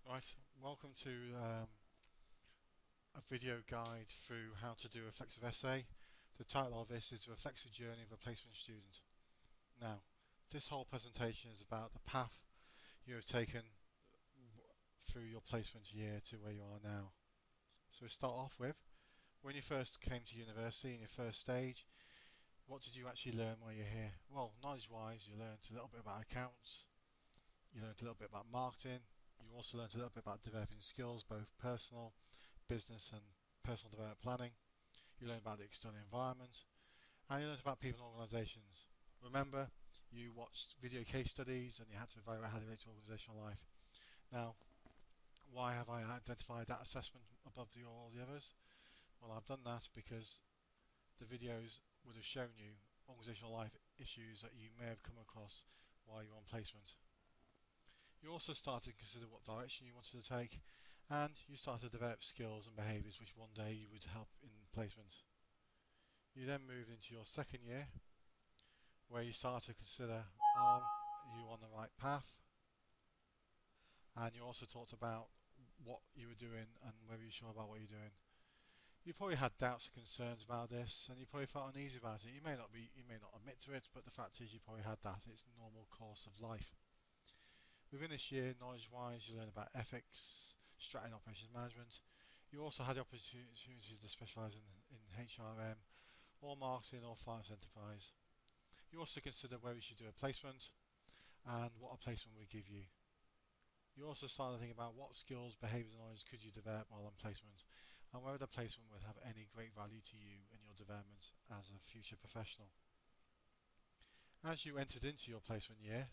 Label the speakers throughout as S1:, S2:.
S1: Right, welcome to a video guide through how to do a reflexive essay. The title of this is The Reflexive Journey of a Placement Student. Now, this whole presentation is about the path you have taken through your placement year to where you are now. So we start off with, when you first came to university in your first stage, what did you actually learn while you're here? Well, knowledge-wise, you learned a little bit about accounts, you learned a little bit about marketing, you also learned a little bit about developing skills, both personal, business and personal development planning. You learned about the external environment, and you learned about people and organisations. Remember, you watched video case studies and you had to evaluate how they relate to organisational life. Now, why have I identified that assessment above all the others? Well, I've done that because the videos would have shown you organisational life issues that you may have come across while you're on placement. You also started to consider what direction you wanted to take, and you started to develop skills and behaviours which one day you would help in placement. You then moved into your second year, where you started to consider, are you on the right path? And you also talked about what you were doing and whether you're sure about what you're doing. You probably had doubts and concerns about this, and you probably felt uneasy about it. You may not admit to it, but the fact is you probably had that. It's a normal course of life. Within this year, knowledge-wise, you learn about ethics, strategy and operations management. You also had the opportunity to specialise in HRM, or marketing, or finance enterprise. You also consider whether you should do a placement, and what a placement would give you. You also started to think about what skills, behaviours and knowledge could you develop while on placement, and whether the placement would have any great value to you in your development as a future professional. As you entered into your placement year,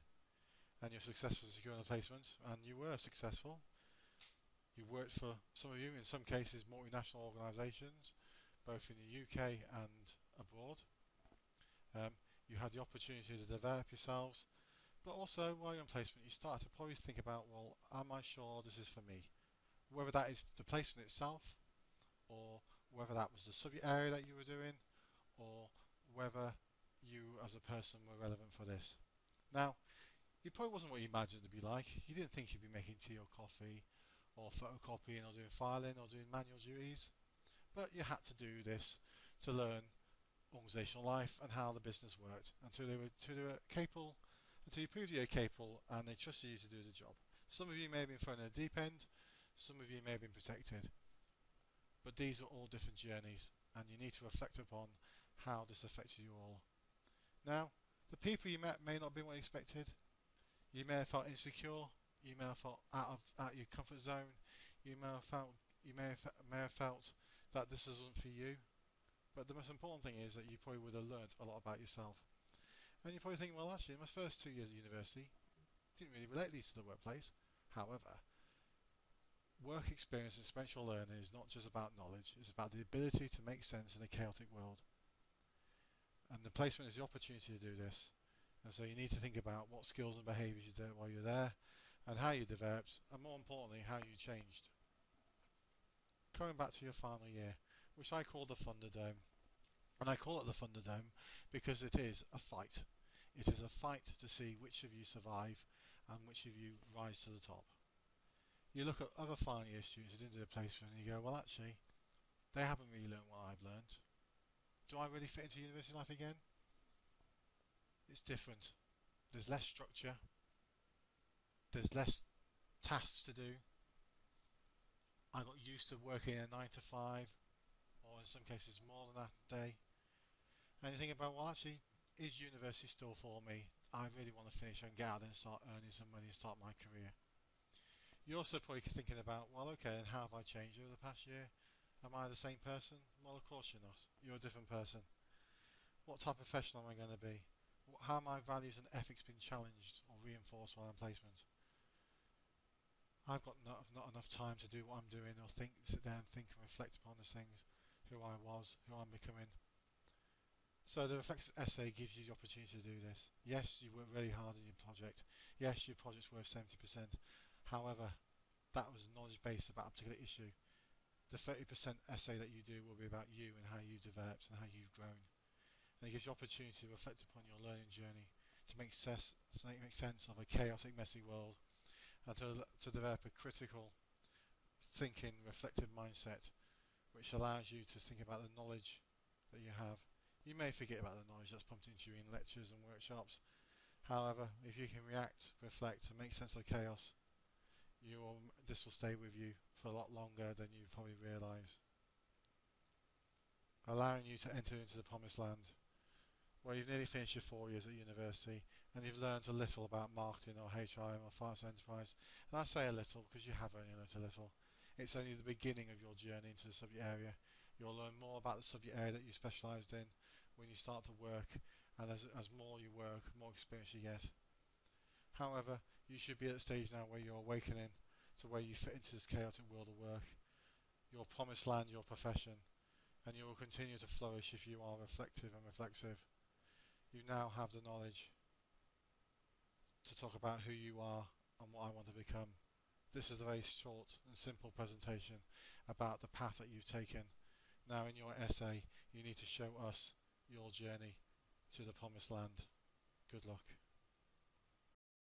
S1: and you're successful in securing a placement, and you were successful. You worked for, some of you in some cases, multinational organisations, both in the UK and abroad. You had the opportunity to develop yourselves, but also while you're on placement you start to probably think about, well, am I sure this is for me? Whether that is the placement itself, or whether that was the subject area that you were doing, or whether you as a person were relevant for this. Now, it probably wasn't what you imagined it to be like. You didn't think you'd be making tea or coffee, or photocopying, or doing filing, or doing manual duties. But you had to do this to learn organisational life and how the business worked until they were capable, until you proved you were capable and they trusted you to do the job. Some of you may have been thrown in the deep end, some of you may have been protected. But these are all different journeys, and you need to reflect upon how this affected you all. Now, the people you met may not have been what you expected. You may have felt insecure. You may have felt out of your comfort zone. You may have felt that this isn't for you. But the most important thing is that you probably would have learnt a lot about yourself. And you probably think, well, actually, in my first 2 years at university, didn't really relate these to the workplace. However, work experience and experiential learning is not just about knowledge. It's about the ability to make sense in a chaotic world. And the placement is the opportunity to do this. And so you need to think about what skills and behaviours you did while you're there, and how you developed, and more importantly, how you changed. Coming back to your final year, which I call the Thunderdome. And I call it the Thunderdome because it is a fight. It is a fight to see which of you survive and which of you rise to the top. You look at other final year students who didn't do the placement and you go, well, actually, they haven't really learned what I've learned. Do I really fit into university life again? It's different. There's less structure. There's less tasks to do. I got used to working a 9 to 5, or in some cases more than that a day. And you think about, well, actually, is university still for me? I really want to finish and get out and start earning some money and start my career. You're also probably thinking about, well, okay, and how have I changed over the past year? Am I the same person? Well, of course you're not. You're a different person. What type of professional am I going to be? How have my values and ethics been challenged or reinforced while on placement? I've got not enough time to do what I'm doing, or sit there and think and reflect upon the things, who I was, who I'm becoming. So the reflexive essay gives you the opportunity to do this. Yes, you worked really hard on your project. Yes, your project's worth 70%. However, that was knowledge based about a particular issue. The 30% essay that you do will be about you and how you've developed and how you've grown. And it gives you opportunity to reflect upon your learning journey, to make sense of a chaotic, messy world, and to develop a critical thinking, reflective mindset which allows you to think about the knowledge that you have. You may forget about the knowledge that's pumped into you in lectures and workshops. However, if you can react, reflect and make sense of chaos, this will stay with you for a lot longer than you probably realise. Allowing you to enter into the promised land, where you've nearly finished your 4 years at university and you've learned a little about marketing or HRM or finance enterprise. And I say a little because you have only learned a little. It's only the beginning of your journey into the subject area. You'll learn more about the subject area that you specialised in when you start to work, and as more you work, more experience you get. However, you should be at the stage now where you're awakening to where you fit into this chaotic world of work, your promised land, your profession, and you will continue to flourish if you are reflective and reflexive. You now have the knowledge to talk about who you are and what I want to become. This is a very short and simple presentation about the path that you've taken. Now in your essay, you need to show us your journey to the promised land. Good luck.